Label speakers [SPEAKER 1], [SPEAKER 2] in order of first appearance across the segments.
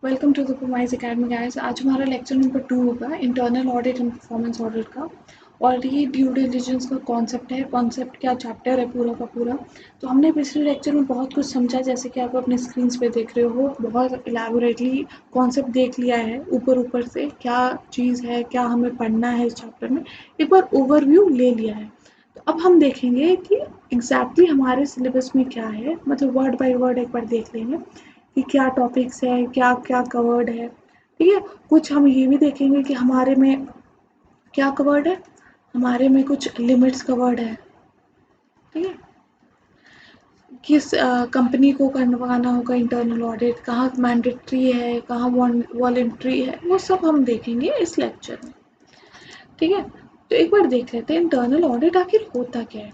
[SPEAKER 1] Welcome to the Paramise academy guys. आज हमारा lecture number 2 होगा internal audit and performance audit का। और ये ड्यू डिलिजेंस का कॉन्सेप्ट है। कॉन्सेप्ट क्या चैप्टर है पूरा का पूरा। तो हमने पिछले लेक्चर में बहुत कुछ समझा, जैसे कि आप अपने स्क्रीन पे देख रहे हो, बहुत इलेबोरेटली कॉन्सेप्ट देख लिया है ऊपर ऊपर से, क्या चीज़ है, क्या हमें पढ़ना है इस चैप्टर में, एक बार ओवरव्यू ले लिया है। तो अब हम देखेंगे कि एग्जैक्टली हमारे सिलेबस में क्या है, मतलब वर्ड बाय वर्ड एक बार देख लेंगे कि क्या टॉपिक्स है, क्या क्या कवर्ड है। ठीक है, कुछ हम ये भी देखेंगे कि हमारे में क्या कवर्ड है, हमारे में कुछ लिमिट्स कवर्ड है। ठीक है, किस कंपनी को करवाना होगा इंटरनल ऑडिट, कहाँ मैंडेटरी है, कहाँ वॉलंटरी है, वो सब हम देखेंगे इस लेक्चर में। ठीक है, तो एक बार देख लेते हैं इंटरनल ऑडिट आखिर होता क्या है।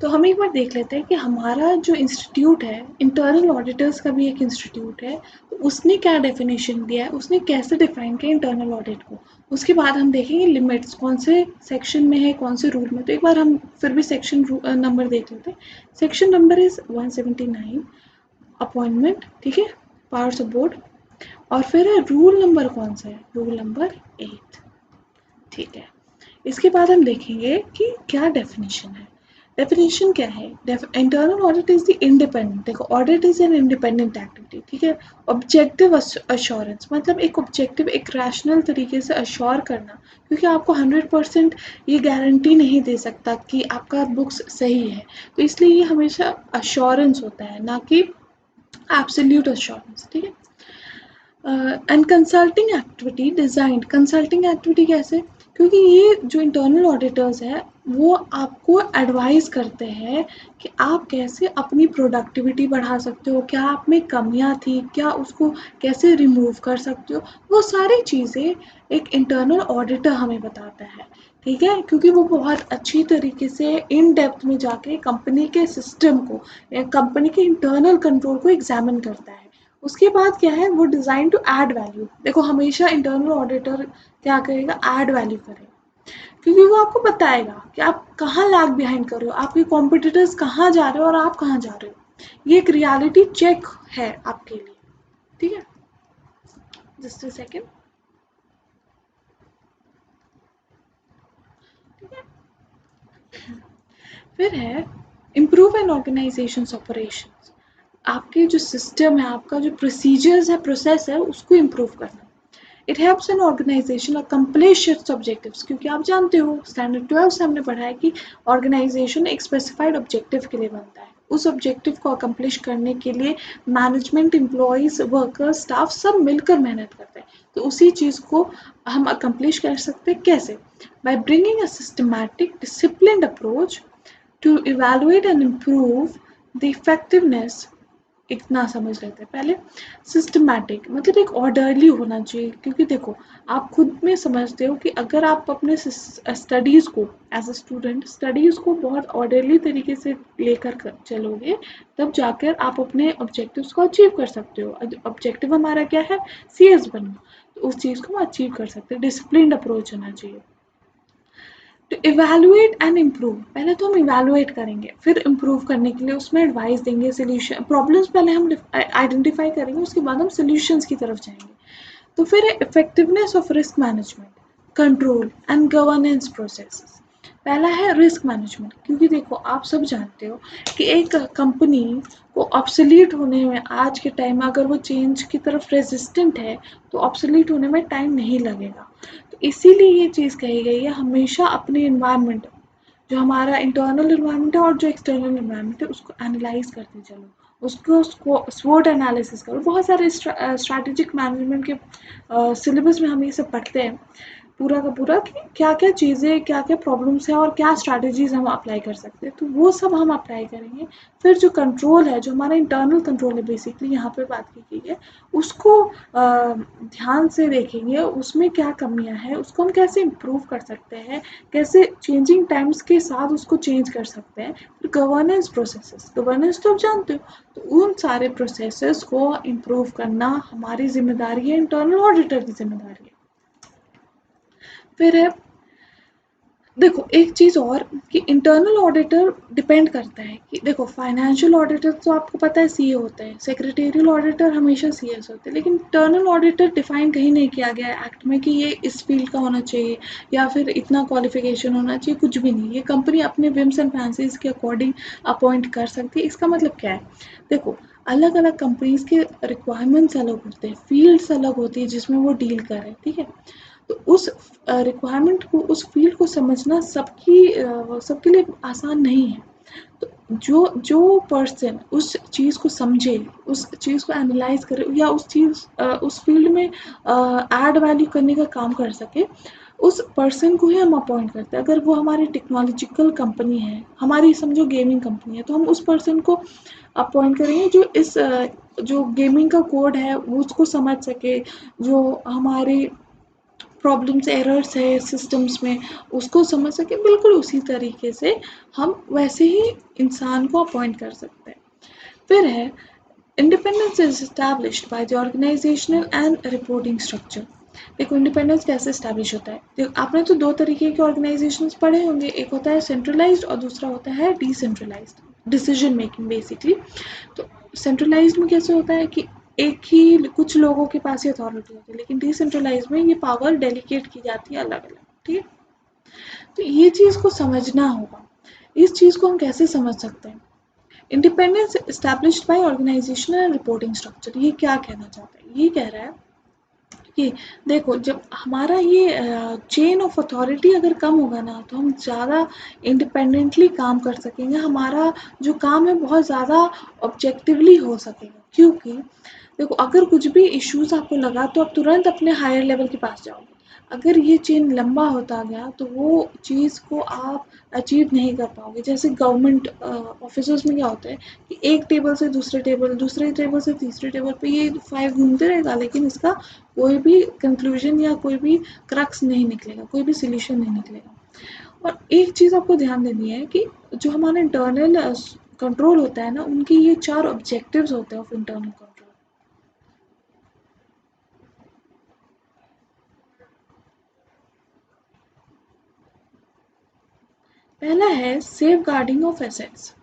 [SPEAKER 1] तो हम एक बार देख लेते हैं कि हमारा जो इंस्टीट्यूट है, इंटरनल ऑडिटर्स का भी एक इंस्टीट्यूट है, तो उसने क्या डेफिनेशन दिया है, उसने कैसे डिफाइन किया इंटरनल ऑडिट को। उसके बाद हम देखेंगे लिमिट्स कौन से सेक्शन में है, कौन से रूल में। तो एक बार हम फिर भी सेक्शन नंबर देख लेते हैं। Section number is 179, appointment. ठीक है, पावर्स ऑफ बोर्ड। और फिर है रूल नंबर, कौन सा है, रूल नंबर 8। ठीक है, इसके बाद हम देखेंगे कि क्या डेफिनेशन है। डेफिनेशन क्या है, internal audit is the independent. देखो, audit is an independent activity. ठीक है, ऑब्जेक्टिव अश्योरेंस मतलब एक ऑब्जेक्टिव, एक रैशनल तरीके से अश्योर करना, क्योंकि आपको 100% ये गारंटी नहीं दे सकता कि आपका बुक्स सही है। तो इसलिए ये हमेशा अश्योरेंस होता है, ना कि एब्सोल्यूट अश्योरेंस। ठीक है, and consulting activity designed. Consulting activity कैसे, क्योंकि ये जो इंटरनल ऑडिटर्स है वो आपको एडवाइस करते हैं कि आप कैसे अपनी प्रोडक्टिविटी बढ़ा सकते हो, क्या आप में कमियां थी, क्या उसको कैसे रिमूव कर सकते हो। वो सारी चीज़ें एक इंटरनल ऑडिटर हमें बताता है। ठीक है, क्योंकि वो बहुत अच्छी तरीके से इन डेप्थ में जाके कंपनी के सिस्टम को या कंपनी के इंटरनल कंट्रोल को एग्जामिन करता है। उसके बाद क्या है, वो डिज़ाइन टू ऐड वैल्यू। देखो, हमेशा इंटरनल ऑडिटर क्या करेगा, ऐड वैल्यू करेगा, क्योंकि वो आपको बताएगा कि आप कहाँ लैग बिहाइंड कर रहे हो, आपके कॉम्पिटिटर्स कहाँ जा रहे हो और आप कहाँ जा रहे हो। ये एक रियलिटी चेक है आपके लिए। ठीक है, जस्ट अ सेकेंड। ठीक है, फिर है इम्प्रूव एन ऑर्गेनाइजेशंस ऑपरेशंस। आपके जो सिस्टम है, आपका जो प्रोसीजर्स है, प्रोसेस है, उसको इम्प्रूव करना। It helps an organization accomplish its objectives, क्योंकि आप जानते हो स्टैंडर्ड 12 से हमने पढ़ा है कि ऑर्गेनाइजेशन एक स्पेसिफाइड ऑब्जेक्टिव के लिए बनता है। उस ऑब्जेक्टिव को अकम्प्लिश करने के लिए मैनेजमेंट, एम्प्लॉयज़, वर्कर्स, स्टाफ सब मिलकर मेहनत करते हैं। तो उसी चीज़ को हम अकम्प्लिश कर सकते हैं कैसे, by bringing a systematic disciplined approach to evaluate and improve the effectiveness. इतना समझ लेते हैं पहले। सिस्टमैटिक मतलब एक ऑर्डरली होना चाहिए, क्योंकि देखो, आप खुद में समझते हो कि अगर आप अपने स्टडीज़ को, एज अ स्टूडेंट स्टडीज़ को बहुत ऑर्डरली तरीके से लेकर चलोगे, तब जाकर आप अपने ऑब्जेक्टिव्स को अचीव कर सकते हो। ऑब्जेक्टिव हमारा क्या है, CS बनना, तो उस चीज़ को हम अचीव कर सकते हैं। डिसिप्लिन्ड अप्रोच होना चाहिए। टू इवेलुएट एंड इम्प्रूव, पहले तो हम इवेलुएट करेंगे, फिर इम्प्रूव करने के लिए उसमें एडवाइस देंगे, सोल्यूशन, प्रॉब्लम्स पहले हम आइडेंटिफाई करेंगे, उसके बाद हम सोल्यूशंस की तरफ जाएंगे। तो फिर effectiveness of risk management, control and governance process. पहला है रिस्क मैनेजमेंट, क्योंकि देखो, आप सब जानते हो कि एक कंपनी को ऑब्सोलीट होने में आज के टाइम में, अगर वो चेंज की तरफ रेजिस्टेंट है, तो ऑब्सोलीट होने में टाइम नहीं लगेगा। तो इसीलिए ये चीज़ कही गई है, हमेशा अपने इन्वायरमेंट, जो हमारा इंटरनल इन्वायरमेंट है और जो एक्सटर्नल इन्वायरमेंट है, उसको एनालाइज करते चलो, उसको स्वोट एनालिसिस करो। बहुत सारे स्ट्रैटेजिक मैनेजमेंट के सिलेबस में हम ये सब पढ़ते हैं पूरा का पूरा, कि क्या क्या चीज़ें, क्या क्या प्रॉब्लम्स हैं और क्या स्ट्रैटेजीज हम अप्लाई कर सकते हैं, तो वो सब हम अप्लाई करेंगे। फिर जो कंट्रोल है, जो हमारा इंटरनल कंट्रोल है, बेसिकली यहाँ पे बात की गई है, उसको ध्यान से देखेंगे, उसमें क्या कमियां हैं, उसको हम कैसे इम्प्रूव कर सकते हैं, कैसे चेंजिंग टाइम्स के साथ उसको चेंज कर सकते हैं। फिर गवर्नेंस प्रोसेसेस, गवर्नेंस तो आप जानते हो, तो उन सारे प्रोसेसेस को इम्प्रूव करना हमारी जिम्मेदारी है, इंटरनल ऑडिटर की जिम्मेदारी है। फिर है देखो एक चीज़ और कि इंटरनल ऑडिटर डिपेंड करता है कि देखो फाइनेंशियल ऑडिटर तो आपको पता है सीए होता है, सेक्रेटेरियल ऑडिटर हमेशा सीएस होते हैं, लेकिन इंटरनल ऑडिटर डिफाइन कहीं नहीं किया गया है एक्ट में कि ये इस फील्ड का होना चाहिए या फिर इतना क्वालिफिकेशन होना चाहिए, कुछ भी नहीं। ये कंपनी अपने विम्स एंड फैंसीज के अकॉर्डिंग अपॉइंट कर सकती है। इसका मतलब क्या है, देखो अलग अलग कंपनीज के रिक्वायरमेंट्स अलग होते हैं, फील्ड्स अलग होती है जिसमें वो डील कर रहे हैं, ठीक है। तो उस रिक्वायरमेंट को, उस फील्ड को समझना सबके लिए आसान नहीं है। तो जो जो पर्सन उस चीज़ को समझे, उस चीज़ को एनालाइज करे या उस फील्ड में ऐड वैल्यू करने का काम कर सके, उस पर्सन को ही हम अपॉइंट करते हैं। अगर वो हमारी टेक्नोलॉजिकल कंपनी है, हमारी समझो गेमिंग कंपनी है, तो हम उस पर्सन को अपॉइंट करेंगे जो गेमिंग का कोड है वो उसको समझ सके, जो हमारी प्रॉब्लम्स एरर्स है सिस्टम्स में उसको समझ सके। बिल्कुल उसी तरीके से हम वैसे ही इंसान को अपॉइंट कर सकते हैं। फिर है independence is established by the organizational and reporting structure. देखो इंडिपेंडेंस कैसे इस्टेब्लिश होता है, आपने तो दो तरीके के ऑर्गेनाइजेशंस पढ़े होंगे, एक होता है सेंट्रलाइज्ड और दूसरा होता है डिसेंट्रलाइज्ड डिसीजन मेकिंग बेसिकली। तो सेंट्रलाइज्ड में कैसे होता है कि एक ही कुछ लोगों के पास ही अथॉरिटी होती है, लेकिन डिसेंट्रलाइज्ड में ये पावर डेलीकेट की जाती है अलग अलग, ठीक है। तो ये चीज़ को समझना होगा। इस चीज़ को हम कैसे समझ सकते हैं, independence established by organizational and reporting structure, ये क्या कहना चाहता है, ये कह रहा है कि देखो जब हमारा ये चेन ऑफ अथॉरिटी अगर कम होगा ना, तो हम ज़्यादा इंडिपेंडेंटली काम कर सकेंगे, हमारा जो काम है बहुत ज़्यादा ऑब्जेक्टिवली हो सकेगा। क्योंकि देखो अगर कुछ भी इश्यूज आपको लगा तो आप तुरंत अपने हायर लेवल के पास जाओगे। अगर ये चेन लंबा होता गया तो वो चीज़ को आप अचीव नहीं कर पाओगे। जैसे गवर्नमेंट ऑफिसर्स में क्या होता है कि एक टेबल से दूसरे टेबल, दूसरे टेबल से तीसरे टेबल पे ये फाइल घूमते रहेगा, लेकिन इसका कोई भी कंक्लूजन या कोई भी क्रक्स नहीं निकलेगा, कोई भी सोल्यूशन नहीं निकलेगा। और एक चीज़ आपको ध्यान देनी है कि जो हमारा इंटरनल कंट्रोल होता है ना, उनके ये चार ऑब्जेक्टिव्स होते हैं ऑफ इंटरनल कंट्रोल। पहला है सेफ गार्डिंग ऑफ एसेट्स।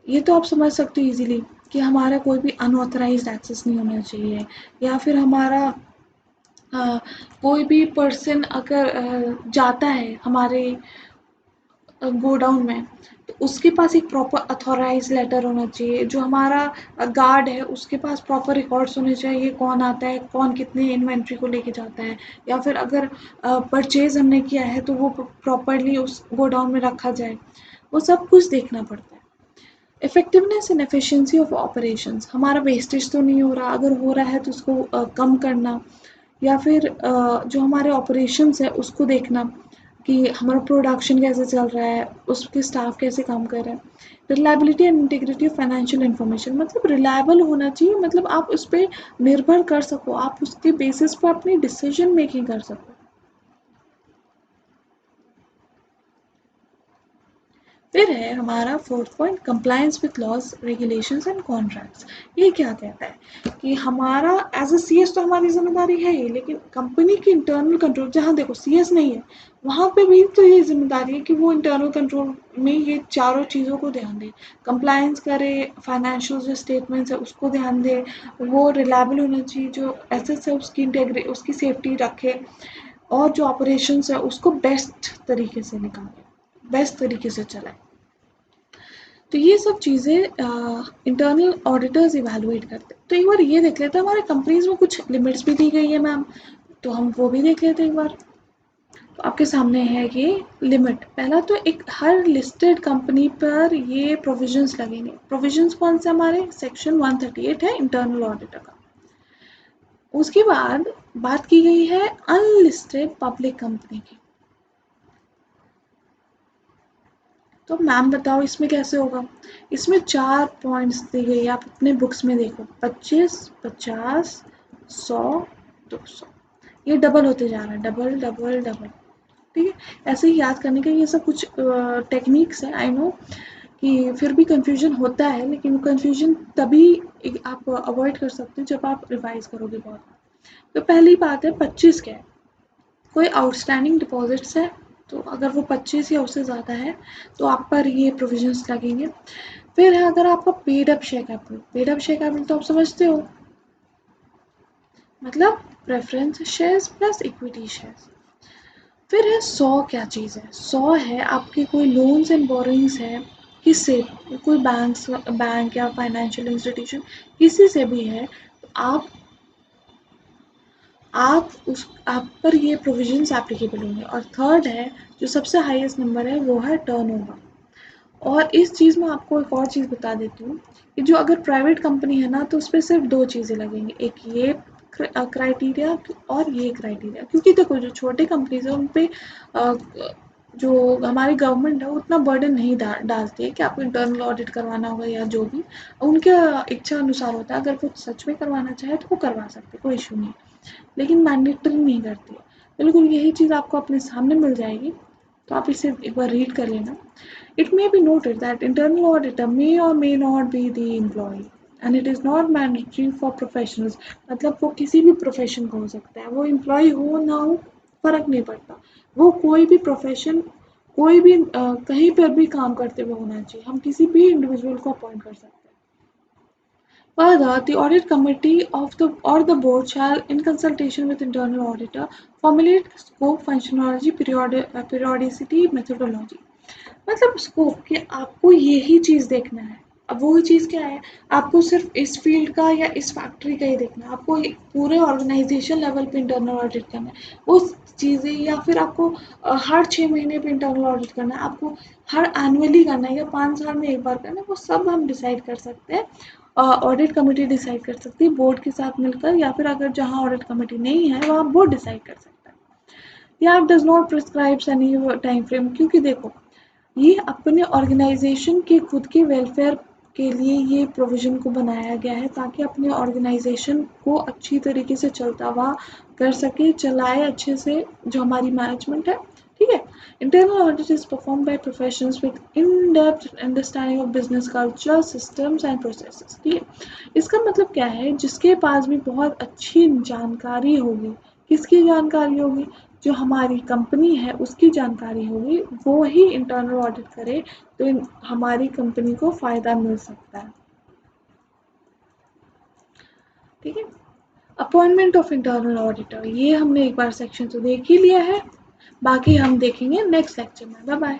[SPEAKER 1] ये तो आप समझ सकते हो इजीली कि हमारा कोई भी अनऑथराइज्ड एक्सेस नहीं होना चाहिए, या फिर हमारा अ, कोई भी पर्सन अगर जाता है हमारे गोडाउन में, तो उसके पास एक प्रॉपर अथॉराइज लेटर होना चाहिए। जो हमारा गार्ड है उसके पास प्रॉपर रिकॉर्ड्स होने चाहिए, कौन आता है, कौन कितने इन्वेंट्री को लेके जाता है, या फिर अगर परचेज हमने किया है तो वो प्रॉपरली उस गोडाउन में रखा जाए। वो सब कुछ देखना पड़ता है। Effectiveness and efficiency of operations, हमारा वेस्टेज तो नहीं हो रहा, अगर हो रहा है तो उसको कम करना, या फिर जो हमारे ऑपरेशंस है उसको देखना कि हमारा प्रोडक्शन कैसे चल रहा है, उसके स्टाफ कैसे काम कर रहे हैं। Reliability and integrity of financial information, मतलब रिलायबल होना चाहिए, मतलब आप उस पर निर्भर कर सको, आप उसके बेसिस पर अपनी डिसीजन मेकिंग कर सको। फिर है हमारा fourth point compliance with laws regulations and contracts. ये क्या कहता है कि हमारा एज अ सीएस तो हमारी जिम्मेदारी है ही, लेकिन कंपनी की इंटरनल कंट्रोल, जहाँ देखो सीएस नहीं है वहाँ पे भी तो ये जिम्मेदारी है कि वो इंटरनल कंट्रोल में ये चारों चीज़ों को ध्यान दे, कंप्लायंस करे, फाइनेंशियल जो स्टेटमेंट्स है उसको ध्यान दे, वो रिलायबल होना चाहिए, जो एसेट्स है उसकी इंटेग्रिटी उसकी सेफ्टी रखे, और जो ऑपरेशंस है उसको बेस्ट तरीके से निकाले, बेस्ट तरीके से चलाए। तो ये सब चीज़ें इंटरनल ऑडिटर्स इवैल्यूएट करते हैं। तो एक बार ये देख लेते हैं, हमारे कंपनीज में कुछ लिमिट्स भी दी गई है मैम, तो हम वो भी देख लेते हैं एक बार। तो आपके सामने है ये लिमिट। पहला तो एक हर लिस्टेड कंपनी पर ये प्रोविजंस लगेंगे। प्रोविजंस कौन से, हमारे सेक्शन 138 है इंटरनल ऑडिटर का। उसके बाद बात की गई है अनलिस्टेड पब्लिक कंपनी की। तो मैम बताओ इसमें कैसे होगा। इसमें 4 पॉइंट्स दी गई है, आप अपने बुक्स में देखो, 25, 50, 100, 200। ये डबल होते जा रहा है, डबल डबल डबल, ठीक है। ऐसे ही याद करने के ये सब कुछ टेक्निक्स है, आई नो कि फिर भी कंफ्यूजन होता है, लेकिन कंफ्यूजन तभी आप अवॉइड कर सकते हो जब आप रिवाइज करोगे बहुत। तो पहली बात है 25 क्या है, कोई आउटस्टैंडिंग डिपॉजिट्स है, तो अगर वो 25 या उससे ज़्यादा है तो आप पर ये प्रोविजंस लगेंगे। फिर है अगर आपका paid up share capital, paid up share capital तो आप समझते हो, मतलब preference shares plus equity shares. फिर है 100, क्या चीज़ है 100 है आपके कोई लोन्स एंड बोरोइंग्स है, किससे, कोई बैंक या फाइनेंशियल इंस्टीट्यूशन किसी से भी है, तो आप पर ये प्रोविजंस एप्लीकेबल होंगे। और थर्ड है जो सबसे हाईएस्ट नंबर है वो है टर्नओवर। और इस चीज़ में आपको एक और चीज़ बता देती हूँ कि जो अगर प्राइवेट कंपनी है ना तो उस पर सिर्फ 2 चीज़ें लगेंगी, एक ये क्राइटेरिया और ये क्राइटेरिया, क्योंकि देखो जो छोटे कंपनीज है उन पे जो हमारी गवर्नमेंट है उतना बर्डन नहीं डालती है कि आपको इंटरनल ऑडिट करवाना होगा या जो भी उनके इच्छा अनुसार होता है। अगर वो सच में करवाना चाहे तो वो करवा सकते, कोई इशू नहीं, लेकिन मैंडेटरी नहीं करती है। बिल्कुल यही चीज़ आपको अपने सामने मिल जाएगी, तो आप इसे एक बार रीड कर लेना। It may be noted that internal auditor may or may not be the employee and it is not mandatory for professionals। मतलब वो किसी भी प्रोफेशन का हो सकता है, वो एम्प्लॉय हो ना हो फर्क नहीं पड़ता, वो कोई भी प्रोफेशन, कोई भी कहीं पर भी काम करते हुए होना चाहिए, हम किसी भी इंडिविजुअल को अपॉइंट कर सकते हैं। Further, the audit committee of the or the board shall, in consultation with internal auditor, formulate scope, functionality, periodicity, methodology। मतलब स्कोप कि आपको यही चीज़ देखना है। अब वो चीज़ क्या है, आपको सिर्फ इस फील्ड का या इस फैक्ट्री का ही देखना है, आपको पूरे ऑर्गेनाइजेशन लेवल पे इंटरनल ऑडिट करना है वो चीज़ें, या फिर आपको हर 6 महीने पे इंटरनल ऑडिट करना है, आपको हर एनुअली करना है या 5 साल में एक बार करना है, वो सब हम डिसाइड कर सकते हैं। ऑडिट कमेटी डिसाइड कर सकती है बोर्ड के साथ मिलकर, या फिर अगर जहाँ ऑडिट कमेटी नहीं है वहाँ बोर्ड डिसाइड कर सकता है। या does not prescribes any time frame, क्योंकि देखो ये अपने ऑर्गेनाइजेशन के खुद के वेलफेयर के लिए ये प्रोविज़न को बनाया गया है ताकि अपने ऑर्गेनाइजेशन को अच्छी तरीके से चलता हुआ कर सके, चलाए अच्छे से जो हमारी मैनेजमेंट है, ठीक है। Internal audit is perform by professionals with in depth understanding of business culture, systems and processes, ठीक है। इसका मतलब क्या है, जिसके पास भी बहुत अच्छी जानकारी होगी, किसकी जानकारी होगी, जो हमारी कंपनी है उसकी जानकारी होगी, वो ही इंटरनल ऑडिट करे तो हमारी कंपनी को फ़ायदा मिल सकता है, ठीक है। अपॉइंटमेंट ऑफ इंटरनल ऑडिटर, ये हमने एक बार सेक्शन तो देख ही लिया है, बाकी हम देखेंगे नेक्स्ट लेक्चर में। Bye bye.